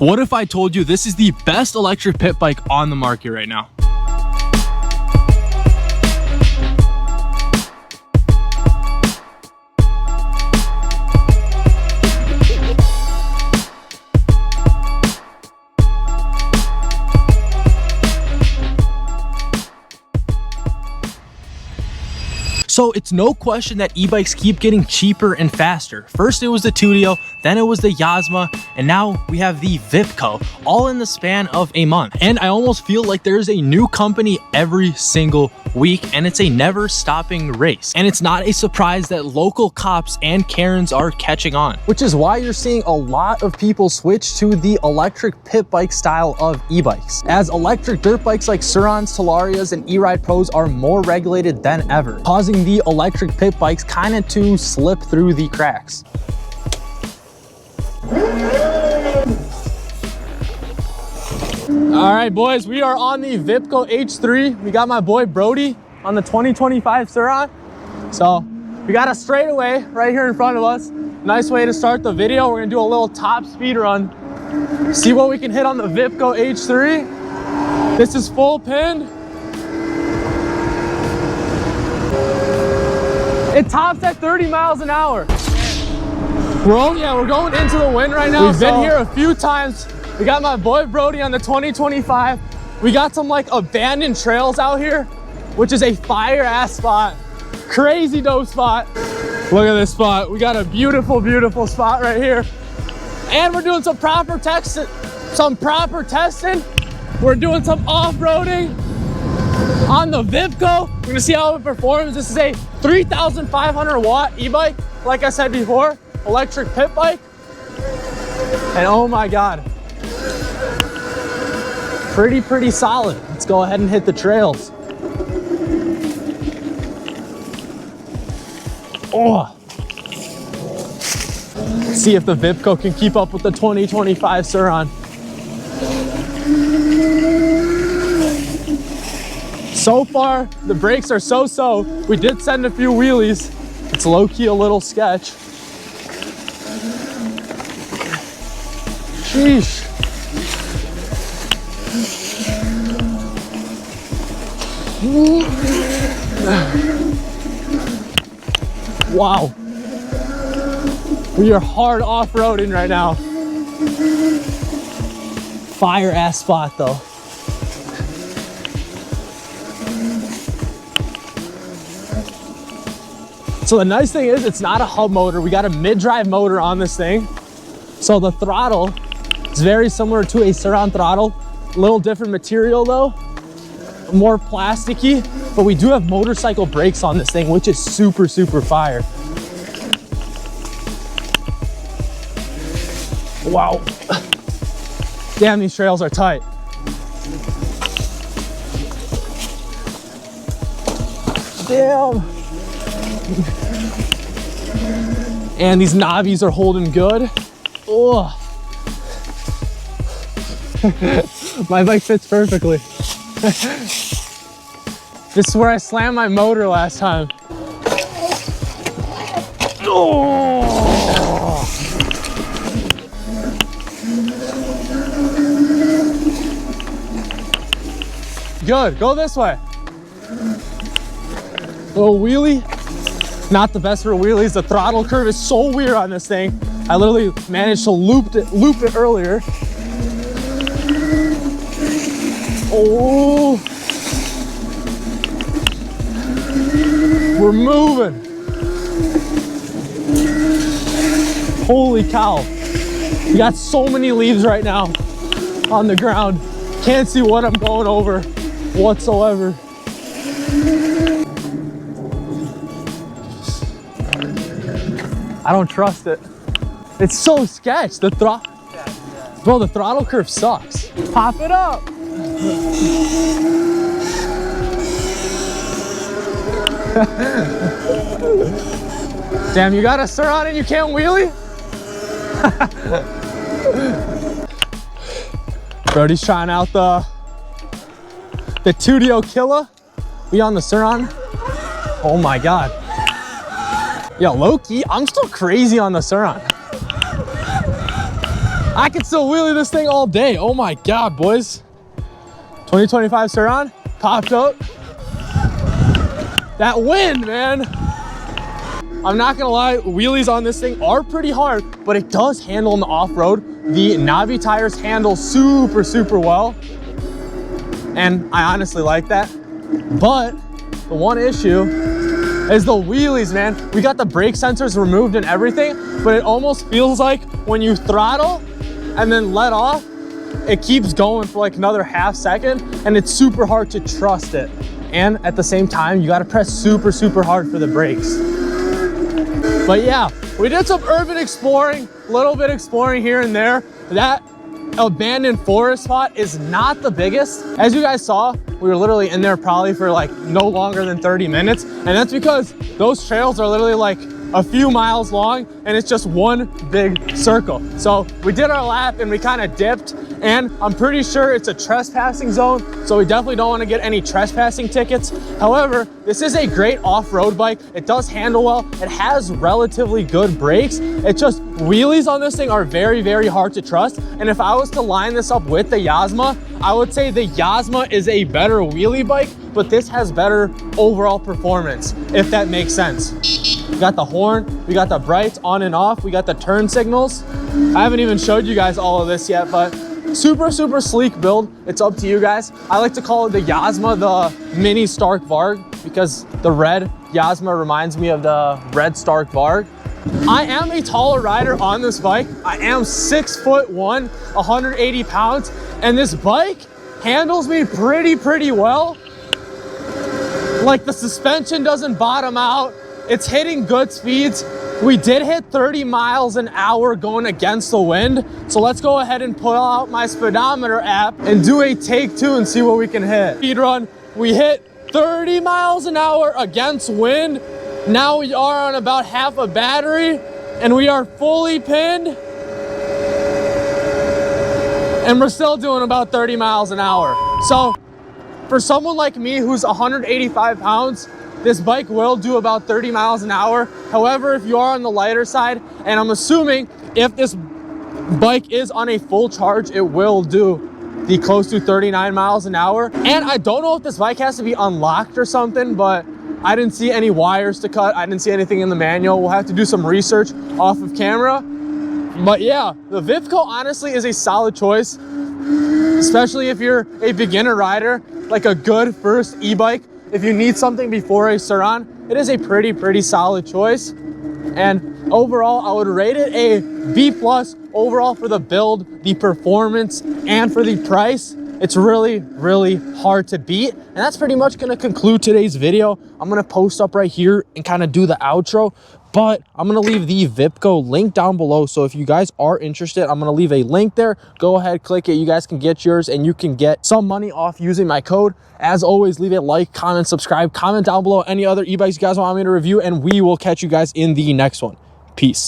What if I told you this is the best electric pit bike on the market right now? So it's no question that e-bikes keep getting cheaper and faster. First it was the Tudio, then it was the Yasma, and now we have the Vipcoo, all in the span of a month. And I almost feel like there's a new company every single week, and it's a never stopping race. And it's not a surprise that local cops and Karens are catching on, which is why you're seeing a lot of people switch to the electric pit bike style of e-bikes, as electric dirt bikes like Surons, Talarias, and E-Ride Pros are more regulated than ever, causing the electric pit bikes kind of to slip through the cracks. All right, boys, we are on the Vipcoo H3. We got my boy Brody on the 2025 Suron. So we got a straightaway right here in front of us. Nice way to start the video. We're gonna do a little top speed run. See what we can hit on the Vipcoo H3. This is full pinned. It tops at 30 miles an hour. We're going into the wind right now. We've been here a few times. We got my boy Brody on the 2025. We got some like abandoned trails out here, which is a fire ass spot. Crazy dope spot. Look at this spot. We got a beautiful, beautiful spot right here. And we're doing some proper testing. We're doing some off-roading on the Vipcoo. We're gonna see how it performs. This is a 3,500 watt e-bike. Like I said before, electric pit bike. And oh my God, pretty solid. Let's go ahead and hit the trails. Oh. See if the Vipcoo can keep up with the 2025 Suron. So far, the brakes are so-so. We did send a few wheelies. It's low-key a little sketch. Sheesh. Wow. We are hard off-roading right now. Fire ass spot though. So the nice thing is it's not a hub motor. We got a mid-drive motor on this thing. So the throttle is very similar to a Suron throttle. A little different material though, more plasticky, but we do have motorcycle brakes on this thing, which is super fire. Wow. Damn, these trails are tight. Damn. And these knobbies are holding good. Oh. My bike fits perfectly. This is where I slammed my motor last time. Oh. Good, go this way. Little wheelie. Not the best for wheelies. The throttle curve is so weird on this thing. I literally managed to loop it earlier. Oh, we're moving. Holy cow. We got so many leaves right now on the ground. Can't see what I'm going over whatsoever. I don't trust it. It's so sketch. Bro, the throttle curve sucks. Pop it up. Damn, you got a Suron and you can't wheelie? Brody's trying out the Tudio Killa. We on the Suron. Oh my God. Yeah, low-key, I'm still crazy on the Suron. I can still wheelie this thing all day. Oh my God, boys. 2025 Sur-Ron popped up. That wind, man. I'm not gonna lie, wheelies on this thing are pretty hard, but it does handle in the off-road. The Navi tires handle super, super well. And I honestly like that. But the one issue is the wheelies, man. We got the brake sensors removed and everything, but it almost feels like when you throttle and then let off, it keeps going for like another half second, and it's super hard to trust it. And at the same time, you gotta press super, super hard for the brakes. But yeah, we did some urban exploring, a little bit exploring here and there. That abandoned forest spot is not the biggest. As you guys saw, we were literally in there probably for like no longer than 30 minutes. And that's because those trails are literally like a few miles long and it's just one big circle. So we did our lap and we kind of dipped, and I'm pretty sure it's a trespassing zone. So we definitely don't want to get any trespassing tickets. However, this is a great off-road bike. It does handle well. It has relatively good brakes. It's just wheelies on this thing are very, very hard to trust. And if I was to line this up with the Yasma, I would say the Yasma is a better wheelie bike, but this has better overall performance, if that makes sense. We got the horn, we got the brights on and off, we got the turn signals. I haven't even showed you guys all of this yet, but super, super sleek build. It's up to you guys. I like to call it the Yasma, the mini Stark Varg, because the red Yasma reminds me of the red Stark Varg. I am a taller rider on this bike. I am 6'1", 180 pounds, and this bike handles me pretty well. Like, the suspension doesn't bottom out. It's hitting good speeds. We did hit 30 miles an hour going against the wind. So let's go ahead and pull out my speedometer app and do a take two and see what we can hit. Speed run, we hit 30 miles an hour against wind. Now we are on about half a battery and we are fully pinned. And we're still doing about 30 miles an hour. So for someone like me who's 185 pounds, this bike will do about 30 miles an hour. However, if you are on the lighter side, and I'm assuming if this bike is on a full charge, it will do the close to 39 miles an hour. And I don't know if this bike has to be unlocked or something, but I didn't see any wires to cut. I didn't see anything in the manual. We'll have to do some research off of camera. But yeah, the Vipcoo honestly is a solid choice, especially if you're a beginner rider, like a good first e-bike. If you need something before a Sur-Ron, it is a pretty solid choice. And overall, I would rate it a B+ overall for the build, the performance, and for the price. It's really hard to beat. And that's pretty much gonna conclude today's video. I'm gonna post up right here and kind of do the outro, but I'm gonna leave the Vipcoo link down below. So if you guys are interested, I'm gonna leave a link there. Go ahead, click it. You guys can get yours and you can get some money off using my code. As always, leave a like, comment, subscribe, comment down below any other e-bikes you guys want me to review, and we will catch you guys in the next one. Peace.